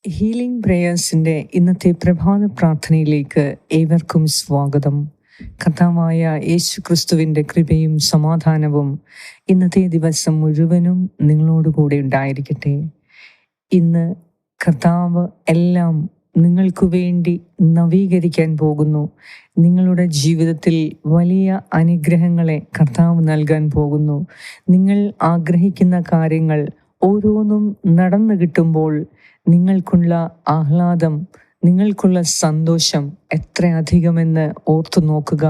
Healing പ്രേയേഴ്സിൻ്റെ ഇന്നത്തെ പ്രഭാത പ്രാർത്ഥനയിലേക്ക് ഏവർക്കും സ്വാഗതം. കർത്താവായ യേശു ക്രിസ്തുവിൻ്റെ കൃപയും സമാധാനവും ഇന്നത്തെ ദിവസം മുഴുവനും നിങ്ങളോടുകൂടെ ഉണ്ടായിരിക്കട്ടെ. ഇന്ന് കർത്താവ് എല്ലാം നിങ്ങൾക്ക് വേണ്ടി നവീകരിക്കാൻ പോകുന്നു. നിങ്ങളുടെ ജീവിതത്തിൽ വലിയ അനുഗ്രഹങ്ങളെ കർത്താവ് നൽകാൻ പോകുന്നു. നിങ്ങൾ ആഗ്രഹിക്കുന്ന കാര്യങ്ങൾ ഓരോന്നും നടന്നു കിട്ടുമ്പോൾ നിങ്ങൾക്കുള്ള ആഹ്ലാദം, നിങ്ങൾക്കുള്ള സന്തോഷം എത്ര അധികമെന്ന് ഓർത്തു നോക്കുക.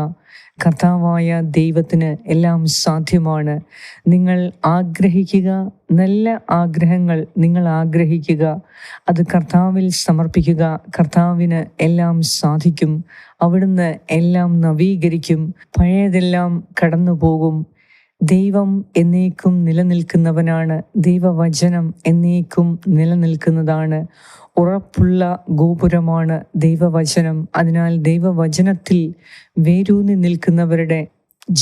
കർത്താവായ ദൈവത്തിന് എല്ലാം സാധ്യമാണ്. നിങ്ങൾ ആഗ്രഹിക്കുക, നല്ല ആഗ്രഹങ്ങൾ നിങ്ങൾ ആഗ്രഹിക്കുക, അത് കർത്താവിൽ സമർപ്പിക്കുക. കർത്താവിന് എല്ലാം സാധിക്കും. അവിടുന്ന് എല്ലാം നവീകരിക്കും. പഴയതെല്ലാം കടന്നു പോകും. ദൈവം എന്നേക്കും നിലനിൽക്കുന്നവനാണ്. ദൈവവചനം എന്നേക്കും നിലനിൽക്കുന്നതാണ്. ഉറപ്പുള്ള ഗോപുരമാണ് ദൈവവചനം. അതിനാൽ ദൈവവചനത്തിൽ വേരൂന്നി നിൽക്കുന്നവരുടെ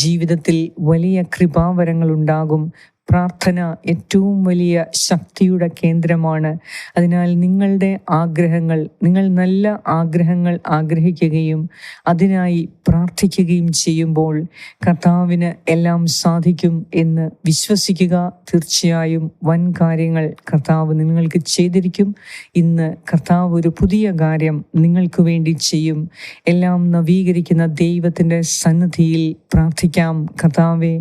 ജീവിതത്തിൽ വലിയ കൃപാവരങ്ങൾ ഉണ്ടാകും. പ്രാർത്ഥന ഏറ്റവും വലിയ ശക്തിയുടെ കേന്ദ്രമാണ്. അതിനാൽ നിങ്ങളുടെ ആഗ്രഹങ്ങൾ, നിങ്ങൾ നല്ല ആഗ്രഹങ്ങൾ ആഗ്രഹിക്കുകയും അതിനായി പ്രാർത്ഥിക്കുകയും ചെയ്യുമ്പോൾ കർത്താവിന് എല്ലാം സാധിക്കും എന്ന് വിശ്വസിക്കുക. തീർച്ചയായും വൻ കാര്യങ്ങൾ കർത്താവ് നിങ്ങൾക്ക് ചെയ്തിരിക്കും. ഇന്ന് കർത്താവ് ഒരു പുതിയ കാര്യം നിങ്ങൾക്ക് വേണ്ടി ചെയ്യും. എല്ലാം നവീകരിക്കുന്ന ദൈവത്തിൻ്റെ സന്നിധിയിൽ പ്രാർത്ഥിക്കാം. കർത്താവേ,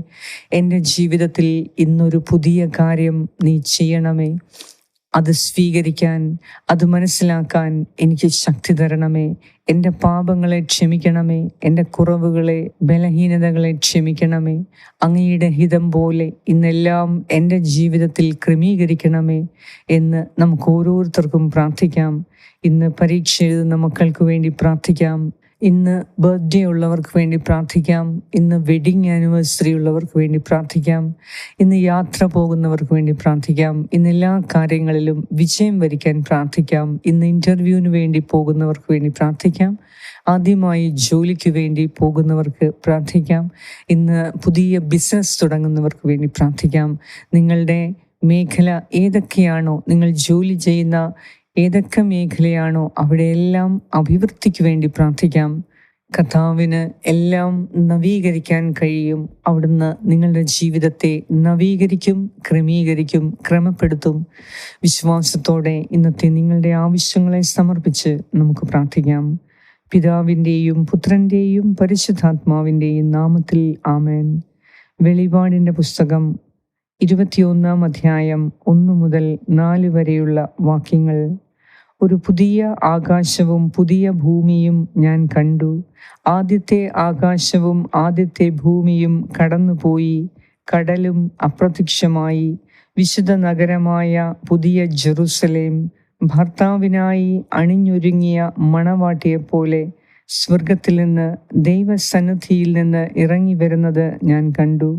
എൻ്റെ ജീവിതത്തിൽ ഇന്നൊരു പുതിയ കാര്യം നീ ചെയ്യണമേ. അത് സ്വീകരിക്കാൻ, അത് മനസ്സിലാക്കാൻ എനിക്ക് ശക്തി തരണമേ. എൻ്റെ പാപങ്ങളെ ക്ഷമിക്കണമേ. എൻ്റെ കുറവുകളെ, ബലഹീനതകളെ ക്ഷമിക്കണമേ. അങ്ങയുടെ ഹിതം പോലെ ഇന്നെല്ലാം എൻ്റെ ജീവിതത്തിൽ ക്രമീകരിക്കണമേ എന്ന് നമുക്ക് ഓരോരുത്തർക്കും പ്രാർത്ഥിക്കാം. ഇന്ന് പരീക്ഷ എഴുതുന്ന മക്കൾക്ക് വേണ്ടി പ്രാർത്ഥിക്കാം. ഇന്ന് ബർത്ത്ഡേ ഉള്ളവർക്ക് വേണ്ടി പ്രാർത്ഥിക്കാം. ഇന്ന് വെഡിങ് ആനിവേഴ്സറി ഉള്ളവർക്ക് വേണ്ടി പ്രാർത്ഥിക്കാം. ഇന്ന് യാത്ര പോകുന്നവർക്ക് വേണ്ടി പ്രാർത്ഥിക്കാം. ഇന്ന് എല്ലാ കാര്യങ്ങളിലും വിജയം വരിക്കാൻ പ്രാർത്ഥിക്കാം. ഇന്ന് ഇൻ്റർവ്യൂവിന് വേണ്ടി പോകുന്നവർക്ക് വേണ്ടി പ്രാർത്ഥിക്കാം. ആദ്യമായി ജോലിക്ക് വേണ്ടി പോകുന്നവർക്ക് പ്രാർത്ഥിക്കാം. ഇന്ന് പുതിയ ബിസിനസ് തുടങ്ങുന്നവർക്ക് വേണ്ടി പ്രാർത്ഥിക്കാം. നിങ്ങളുടെ മേഖല ഏതൊക്കെയാണോ, നിങ്ങൾ ജോലി ചെയ്യുന്ന ഏതൊക്കെ മേഖലയാണോ അവിടെയെല്ലാം അഭിവൃദ്ധിക്ക് വേണ്ടി പ്രാർത്ഥിക്കാം. കർത്താവിന് എല്ലാം നവീകരിക്കാൻ കഴിയും. അവിടുന്ന് നിങ്ങളുടെ ജീവിതത്തെ നവീകരിക്കും, ക്രമീകരിക്കും, ക്രമപ്പെടുത്തും. വിശ്വാസത്തോടെ ഇന്നത്തെ നിങ്ങളുടെ ആവശ്യങ്ങളെ സമർപ്പിച്ച് നമുക്ക് പ്രാർത്ഥിക്കാം. പിതാവിൻ്റെയും പുത്രൻ്റെയും പരിശുദ്ധാത്മാവിൻ്റെയും നാമത്തിൽ ആമേൻ. വെളിപാടിൻ്റെ പുസ്തകം 21 അധ്യായം 1 മുതൽ 4 വരെയുള്ള വാക്യങ്ങൾ. ഒരു പുതിയ ആകാശവും പുതിയ ഭൂമിയും ഞാൻ കണ്ടു. ആദ്യത്തെ ആകാശവും ആദ്യത്തെ ഭൂമിയും കടന്നുപോയി. കടലും അപ്രത്യക്ഷമായി. വിശുദ്ധ നഗരമായ പുതിയ ജെറുസലേം ഭർത്താവിനായി അണിഞ്ഞൊരുങ്ങിയ മണവാട്ടിയെപ്പോലെ സ്വർഗത്തിൽ നിന്ന്, ദൈവസന്നിധിയിൽ നിന്ന് ഇറങ്ങി വരുന്നത് ഞാൻ കണ്ടു.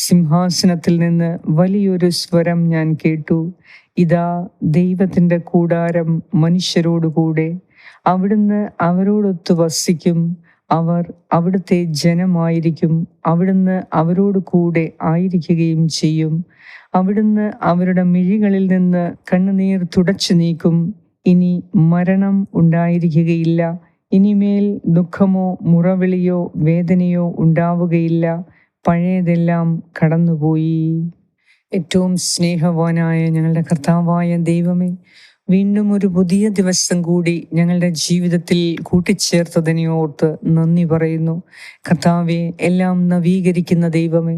സിംഹാസനത്തിൽ നിന്ന് വലിയൊരു സ്വരം ഞാൻ കേട്ടു. ഇതാ, ദൈവത്തിൻ്റെ കൂടാരം മനുഷ്യരോടുകൂടെ. അവിടുന്ന് അവരോടൊത്ത് വസിക്കും. അവർ അവിടുത്തെ ജനമായിരിക്കും. അവിടുന്ന് അവരോട് കൂടെ ആയിരിക്കുകയും ചെയ്യും. അവിടുന്ന് അവരുടെ മിഴികളിൽ നിന്ന് കണ്ണുനീർ തുടച്ചു നീക്കും. ഇനി മരണം ഉണ്ടായിരിക്കുകയില്ല. ഇനിമേൽ ദുഃഖമോ മുറവിളിയോ വേദനയോ ഉണ്ടാവുകയില്ല. പഴയതെല്ലാം കടന്നുപോയി. ഏറ്റവും സ്നേഹവാനായ ഞങ്ങളുടെ കർത്താവായ ദൈവമേ, വീണ്ടും ഒരു പുതിയ ദിവസം കൂടി ഞങ്ങളുടെ ജീവിതത്തിൽ കൂട്ടിച്ചേർത്തതിനെ ഓർത്ത് നന്ദി പറയുന്നു. കർത്താവെ, എല്ലാം നവീകരിക്കുന്ന ദൈവമേ,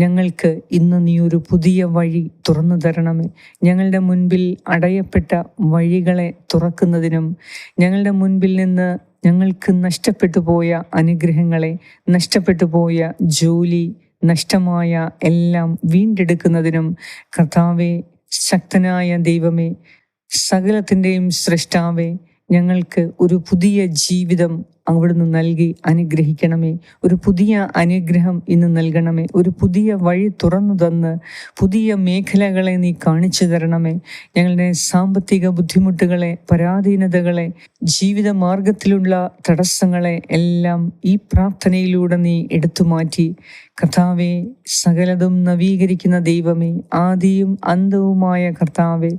ഞങ്ങൾക്ക് ഇന്ന് നീ ഒരു പുതിയ വഴി തുറന്നു തരണമേ. ഞങ്ങളുടെ മുൻപിൽ അടയപ്പെട്ട വഴികളെ തുറക്കുന്നതിനും ഞങ്ങളുടെ മുൻപിൽ നിന്ന് ഞങ്ങൾക്ക് നഷ്ടപ്പെട്ടു പോയ അനുഗ്രഹങ്ങളെ, നഷ്ടപ്പെട്ടു പോയ ജോലി, നഷ്ടമായ എല്ലാം വീണ്ടെടുക്കുന്നതിനും കർത്താവെ, ശക്തനായ ദൈവമേ, സകലത്തിൻ്റെയും സൃഷ്ടാവേ, ഞങ്ങൾക്ക് ഒരു പുതിയ ജീവിതം അവിടുന്ന് നൽകി അനുഗ്രഹിക്കണമേ. ഒരു പുതിയ അനുഗ്രഹം ഇന്ന് നൽകണമേ. ഒരു പുതിയ വഴി തുറന്നു തന്ന് പുതിയ മേഖലകളെ നീ കാണിച്ചു തരണമേ. ഞങ്ങളുടെ സാമ്പത്തിക ബുദ്ധിമുട്ടുകളെ, പരാധീനതകളെ, ജീവിത മാർഗത്തിലുള്ള തടസ്സങ്ങളെ എല്ലാം ഈ പ്രാർത്ഥനയിലൂടെ നീ എടുത്തു മാറ്റി കർത്താവെ, സകലതും നവീകരിക്കുന്ന ദൈവമേ, ആദിയും അന്തവുമായ കർത്താവെ,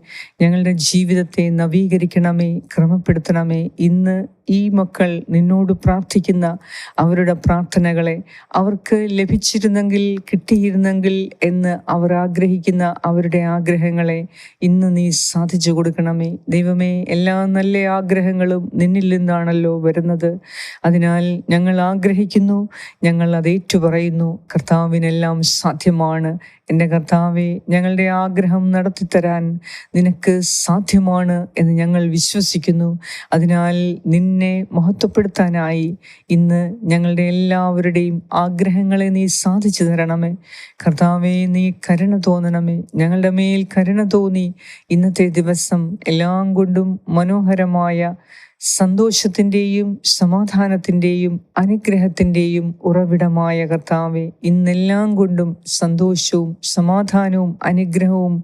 ഞങ്ങളുടെ ജീവിതത്തെ നവീകരിക്കണമേ, ക്രമപ്പെടുത്തണമേ. ഇന്ന് ഈ മക്കൾ നിന്നോട് പ്രാർത്ഥിക്കുന്ന അവരുടെ പ്രാർത്ഥനകളെ അവർക്ക് ലഭിച്ചിരുന്നെങ്കിൽ, കിട്ടിയിരുന്നെങ്കിൽ എന്ന് അവർ ആഗ്രഹിക്കുന്ന അവരുടെ ആഗ്രഹങ്ങളെ ഇന്ന് നീ സാധിച്ചു കൊടുക്കണമേ. ദൈവമേ, എല്ലാ നല്ല ആഗ്രഹങ്ങളും നിന്നിൽ നിന്നാണല്ലോ വരുന്നത്. അതിനാൽ ഞങ്ങൾ ആഗ്രഹിക്കുന്നു, ഞങ്ങൾ അത് ഏറ്റുപറയുന്നു. കർത്താവിനെല്ലാം സാധ്യമാണ്. എൻ്റെ കർത്താവെ, ഞങ്ങളുടെ ആഗ്രഹം നടത്തിത്തരാൻ നിനക്ക് സാധ്യമാണ് എന്ന് ഞങ്ങൾ വിശ്വസിക്കുന്നു. അതിനാൽ നിന്നെ മഹത്വപ്പെടുത്താനായി ഇന്ന് ഞങ്ങളുടെ എല്ലാവരുടെയും ആഗ്രഹങ്ങളെ നീ സാധിച്ചു തരണമേ. കർത്താവെ, നീ കരുണ തോന്നണമേ. ഞങ്ങളുടെ മേൽ കരുണ തോന്നി ഇന്നത്തെ ദിവസം എല്ലാം കൊണ്ടും മനോഹരമായ സന്തോഷത്തിൻ്റെയും സമാധാനത്തിൻ്റെയും അനുഗ്രഹത്തിൻ്റെയും ഉറവിടമായ കർത്താവെ, ഇന്നെല്ലാം കൊണ്ടും സന്തോഷവും സമാധാനവും അനുഗ്രഹവും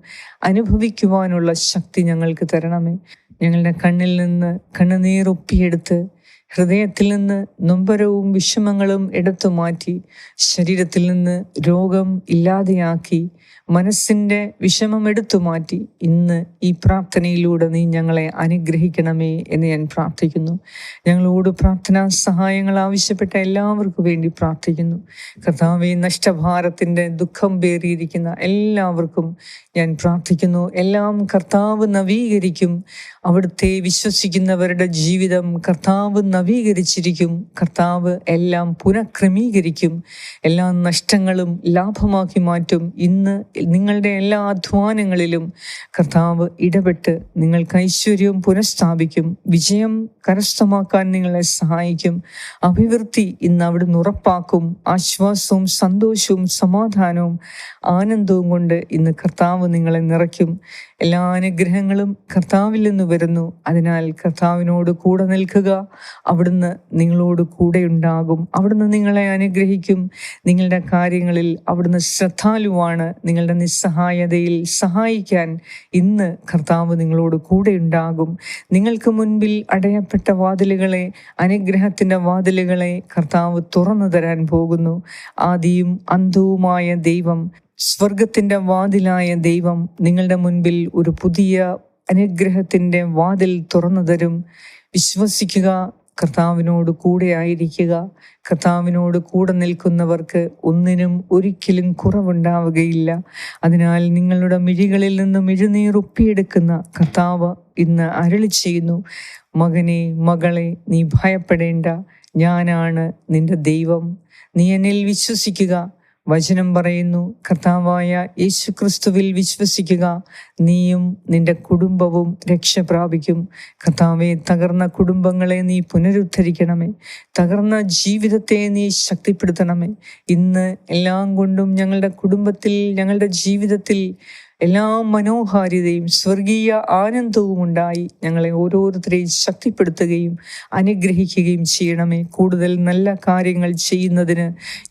അനുഭവിക്കുവാനുള്ള ശക്തി ഞങ്ങൾക്ക് തരണമേ. ഞങ്ങളുടെ കണ്ണിൽ നിന്ന് കണ്ണുനീർ ഒപ്പിയെടുത്ത്, ഹൃദയത്തിൽ നിന്ന് നൊമ്പരവും വിഷമങ്ങളും എടുത്തു മാറ്റി, ശരീരത്തിൽ നിന്ന് രോഗം ഇല്ലാതെയാക്കി, മനസ്സിൻ്റെ വിഷമം എടുത്തു മാറ്റി ഇന്ന് ഈ പ്രാർത്ഥനയിലൂടെ നീ ഞങ്ങളെ അനുഗ്രഹിക്കണമേ എന്ന് ഞാൻ പ്രാർത്ഥിക്കുന്നു. ഞങ്ങളോട് പ്രാർത്ഥനാ സഹായങ്ങൾ ആവശ്യപ്പെട്ട എല്ലാവർക്കും വേണ്ടി പ്രാർത്ഥിക്കുന്നു. കർത്താവെ, നഷ്ടഭാരത്തിൻ്റെ ദുഃഖം പേറിയിരിക്കുന്ന എല്ലാവർക്കും ഞാൻ പ്രാർത്ഥിക്കുന്നു. എല്ലാം കർത്താവ് നവീകരിക്കും. അവിടുത്തെ വിശ്വസിക്കുന്നവരുടെ ജീവിതം കർത്താവ് നവീകരിച്ചിരിക്കും. കർത്താവ് എല്ലാം പുനഃക്രമീകരിക്കും. എല്ലാ നഷ്ടങ്ങളും ലാഭമാക്കി മാറ്റും. ഇന്ന് നിങ്ങളുടെ എല്ലാ അധ്വാനങ്ങളിലും കർത്താവ് ഇടപെട്ട് നിങ്ങൾക്ക് ഐശ്വര്യവും പുനഃസ്ഥാപിക്കും. വിജയം കരസ്ഥമാക്കാൻ നിങ്ങളെ സഹായിക്കും. അഭിവൃദ്ധി ഇന്ന് അവിടുന്ന് ഉറപ്പാക്കും. ആശ്വാസവും സന്തോഷവും സമാധാനവും ആനന്ദവും കൊണ്ട് ഇന്ന് കർത്താവ് നിങ്ങളെ നിറയ്ക്കും. എല്ലാ അനുഗ്രഹങ്ങളും കർത്താവിൽ നിന്ന് വരുന്നു. അതിനാൽ കർത്താവിനോട് കൂടെ നിൽക്കുക. അവിടുന്ന് നിങ്ങളോട് കൂടെ ഉണ്ടാകും. അവിടുന്ന് നിങ്ങളെ അനുഗ്രഹിക്കും. നിങ്ങളുടെ കാര്യങ്ങളിൽ അവിടുന്ന് ശ്രദ്ധാലുവാണ്. നിങ്ങളുടെ നിസ്സഹായതയിൽ സഹായിക്കാൻ ഇന്ന് കർത്താവ് നിങ്ങളോട് കൂടെ ഉണ്ടാകും. നിങ്ങൾക്ക് മുൻപിൽ അടയപ്പെട്ട വാതിലുകളെ, അനുഗ്രഹത്തിൻ്റെ വാതിലുകളെ കർത്താവ് തുറന്നു തരാൻ പോകുന്നു. ആദിയും അന്തവുമായ ദൈവം, സ്വർഗത്തിൻ്റെ വാതിലായ ദൈവം നിങ്ങളുടെ മുൻപിൽ ഒരു പുതിയ അനുഗ്രഹത്തിൻ്റെ വാതിൽ തുറന്നു തരും. വിശ്വസിക്കുക. കർത്താവിനോട് കൂടെ ആയിരിക്കുക. കർത്താവിനോട് കൂടെ നിൽക്കുന്നവർക്ക് ഒന്നിനും ഒരിക്കലും കുറവുണ്ടാവുകയില്ല. അതിനാൽ നിങ്ങളുടെ മിഴികളിൽ നിന്ന് മിഴിനീർ ഒപ്പിയെടുക്കുന്ന കർത്താവ് ഇന്ന് അരുളി ചെയ്യുന്നു, മകനെ, മകളെ, നീ ഭയപ്പെടേണ്ട. ഞാനാണ് നിന്റെ ദൈവം. നീ എന്നിൽ വിശ്വസിക്കുക. വചനം പറയുന്നു, കർത്താവായ യേശുക്രിസ്തുവിൽ വിശ്വസിക്കുക, നീയും നിന്റെ കുടുംബവും രക്ഷ പ്രാപിക്കും. കർത്താവെ, തകർന്ന കുടുംബങ്ങളെ നീ പുനരുദ്ധരിക്കണമേ. തകർന്ന ജീവിതത്തെ നീ ശക്തിപ്പെടുത്തണമേ. ഇന്ന് എല്ലാം കൊണ്ടും ഞങ്ങളുടെ കുടുംബത്തിൽ, ഞങ്ങളുടെ ജീവിതത്തിൽ എല്ലാ മനോഹാരിതയും സ്വർഗീയ ആനന്ദവും ഉണ്ടായി ഞങ്ങളെ ഓരോരുത്തരെയും ശക്തിപ്പെടുത്തുകയും അനുഗ്രഹിക്കുകയും ചെയ്യണമേ. കൂടുതൽ നല്ല കാര്യങ്ങൾ ചെയ്യുന്നതിന്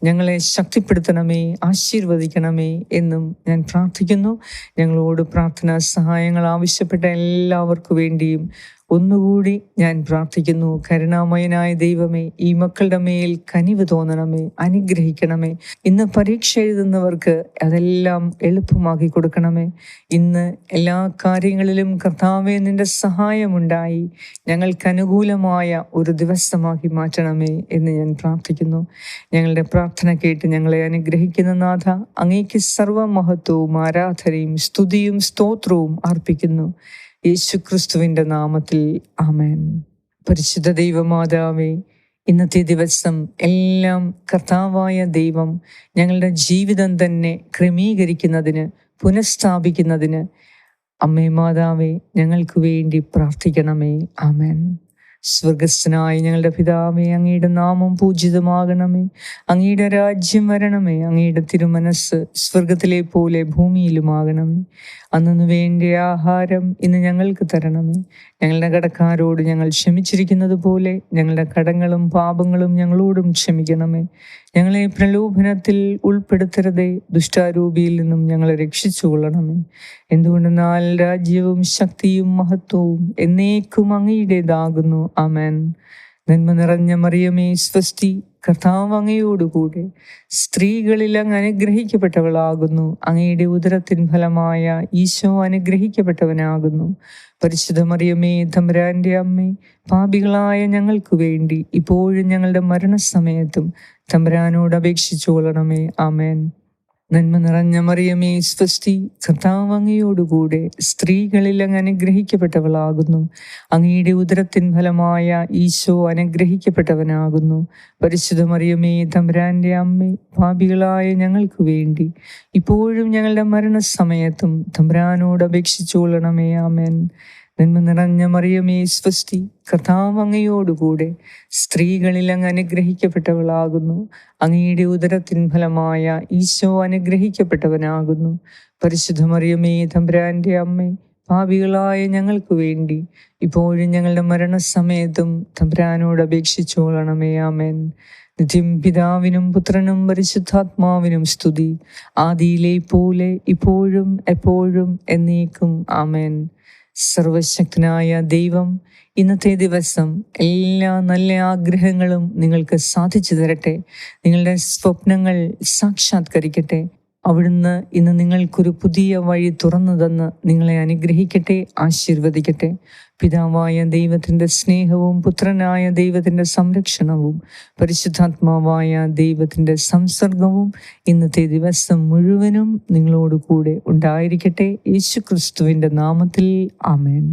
ഞങ്ങളെ ശക്തിപ്പെടുത്തണമേ, ആശീർവദിക്കണമേ എന്നും ഞാൻ പ്രാർത്ഥിക്കുന്നു. ഞങ്ങളോട് പ്രാർത്ഥനാ സഹായങ്ങൾ ആവശ്യപ്പെട്ട എല്ലാവർക്കു വേണ്ടിയും ഒന്നുകൂടി ഞാൻ പ്രാർത്ഥിക്കുന്നു. കരുണാമയനായ ദൈവമേ, ഈ മക്കളുടെ മേൽ കനിവ് തോന്നണമേ, അനുഗ്രഹിക്കണമേ. ഇന്ന് പരീക്ഷ എഴുതുന്നവർക്ക് അതെല്ലാം എളുപ്പമാക്കി കൊടുക്കണമേ. ഇന്ന് എല്ലാ കാര്യങ്ങളിലും കർത്താവേ, നിന്റെ സഹായമുണ്ടായി ഞങ്ങൾക്ക് അനുകൂലമായ ഒരു ദിവസമാക്കി മാറ്റണമേ എന്ന് ഞാൻ പ്രാർത്ഥിക്കുന്നു. ഞങ്ങളുടെ പ്രാർത്ഥന കേട്ട് ഞങ്ങളെ അനുഗ്രഹിക്കുന്ന നാഥ, അങ്ങേക്ക് സർവമഹത്വവും ആരാധനയും സ്തുതിയും സ്തോത്രവും അർപ്പിക്കുന്നു. യേശുക്രിസ്തുവിൻ്റെ നാമത്തിൽ ആമേൻ. പരിശുദ്ധ ദൈവമാതാവേ, ഇന്നത്തെ ദിവസം എല്ലാം കർത്താവായ ദൈവം ഞങ്ങളുടെ ജീവിതം തന്നെ ക്രമീകരിക്കുന്നതിന്, പുനഃസ്ഥാപിക്കുന്നതിന് അമ്മേ മാതാവേ, ഞങ്ങൾക്ക് വേണ്ടി പ്രാർത്ഥിക്കണമേ. ആമേൻ. സ്വർഗസ്ഥനായ ഞങ്ങളുടെ പിതാവേ, അങ്ങയുടെ നാമം പൂജിതമാകണമേ. അങ്ങയുടെ രാജ്യം വരണമേ. അങ്ങയുടെ തിരുമനസ് സ്വർഗത്തിലെ പോലെ ഭൂമിയിലുമാകണമേ. അന്നു വേണ്ട ആഹാരം ഇന്ന് ഞങ്ങൾക്ക് തരണമേ. ഞങ്ങളുടെ കടക്കാരോട് ഞങ്ങൾ ക്ഷമിച്ചിരിക്കുന്നത് പോലെ ഞങ്ങളുടെ കടങ്ങളും പാപങ്ങളും ഞങ്ങളോടും ക്ഷമിക്കണമേ. ഞങ്ങളെ പ്രലോഭനത്തിൽ ഉൾപ്പെടുത്തരുതേ, ദുഷ്ടാരൂപിയിൽ നിന്നും ഞങ്ങളെ രക്ഷിച്ചുകൊള്ളണമേ. എന്തുകൊണ്ടെന്നാൽ രാജ്യവും ശക്തിയും മഹത്വവും എന്നേക്കും അങ്ങയുടേതാകുന്നു. ആമേൻ. നന്മ നിറഞ്ഞ മറിയമേ, സ്വസ്തി, കർത്താവ് അങ്ങയോടുകൂടെ സ്ത്രീകളിൽ അങ്ങ് അനുഗ്രഹിക്കപ്പെട്ടവളാകുന്നു. അങ്ങയുടെ ഉദരത്തിൻ ഫലമായ ഈശോ അനുഗ്രഹിക്കപ്പെട്ടവനാകുന്നു. പരിശുദ്ധ മറിയമേ, തമ്പുരാന്റെ അമ്മേ, പാപികളായ ഞങ്ങൾക്ക് വേണ്ടി ഇപ്പോഴും ഞങ്ങളുടെ മരണസമയത്തും തമ്പുരാനോട് അപേക്ഷിച്ചു കൊള്ളണമേ. ആമേൻ. നന്മ നിറഞ്ഞ മറിയമേ, സ്വസ്തി, കർത്താവ് അങ്ങയോടുകൂടെ സ്ത്രീകളിൽ അങ്ങ് അനുഗ്രഹിക്കപ്പെട്ടവളാകുന്നു. അങ്ങയുടെ ഉദരത്തിൻ ഫലമായ ഈശോ അനുഗ്രഹിക്കപ്പെട്ടവനാകുന്നു. പരിശുദ്ധ മറിയമേ, തമ്പുരാന്റെ അമ്മേ, പാപികളായ ഞങ്ങൾക്ക് വേണ്ടി ഇപ്പോഴും ഞങ്ങളുടെ മരണസമയത്തും തമ്പുരാനോട് അപേക്ഷിച്ചു കൊള്ളണമേ. ആമേൻ. നന്മ നിറഞ്ഞ മറിയമേ, സ്വസ്തി, കർത്താവ് അങ്ങയോടുകൂടെ സ്ത്രീകളിൽ അങ്ങ് അനുഗ്രഹിക്കപ്പെട്ടവളാകുന്നു. അങ്ങയുടെ ഉദരത്തിൻ ഫലമായ ഈശോ അനുഗ്രഹിക്കപ്പെട്ടവനാകുന്നു. പരിശുദ്ധ മറിയമേ, തമ്പുരാന്റെ അമ്മേ, പാപികളായ ഞങ്ങൾക്ക് വേണ്ടി ഇപ്പോഴും ഞങ്ങളുടെ മരണസമയത്തും തമ്പുരാനോട് അപേക്ഷിച്ചു കൊള്ളണമേ. ആമേൻ. നിത്യം പിതാവിനും പുത്രനും പരിശുദ്ധാത്മാവിനും സ്തുതി, ആദിയിലെ പോലെ ഇപ്പോഴും എപ്പോഴും എന്നേക്കും. ആമേൻ. സർവശക്തനായ ദൈവം ഇന്നത്തെ ദിവസം എല്ലാ നല്ല ആഗ്രഹങ്ങളും നിങ്ങൾക്ക് സാധിച്ചു തരട്ടെ. നിങ്ങളുടെ സ്വപ്നങ്ങൾ സാക്ഷാത്കരിക്കട്ടെ. അവിടുന്ന് ഇന്ന് നിങ്ങൾക്കൊരു പുതിയ വഴി തുറന്നു തന്ന് നിങ്ങളെ അനുഗ്രഹിക്കട്ടെ, ആശീർവദിക്കട്ടെ. പിതാവായ ദൈവത്തിൻ്റെ സ്നേഹവും പുത്രനായ ദൈവത്തിൻ്റെ സംരക്ഷണവും പരിശുദ്ധാത്മാവായ ദൈവത്തിൻ്റെ സംസർഗവും ഇന്നത്തെ ദിവസം മുഴുവനും നിങ്ങളോട് കൂടെ ഉണ്ടായിരിക്കട്ടെ. യേശുക്രിസ്തുവിൻ്റെ നാമത്തിൽ ആമേൻ.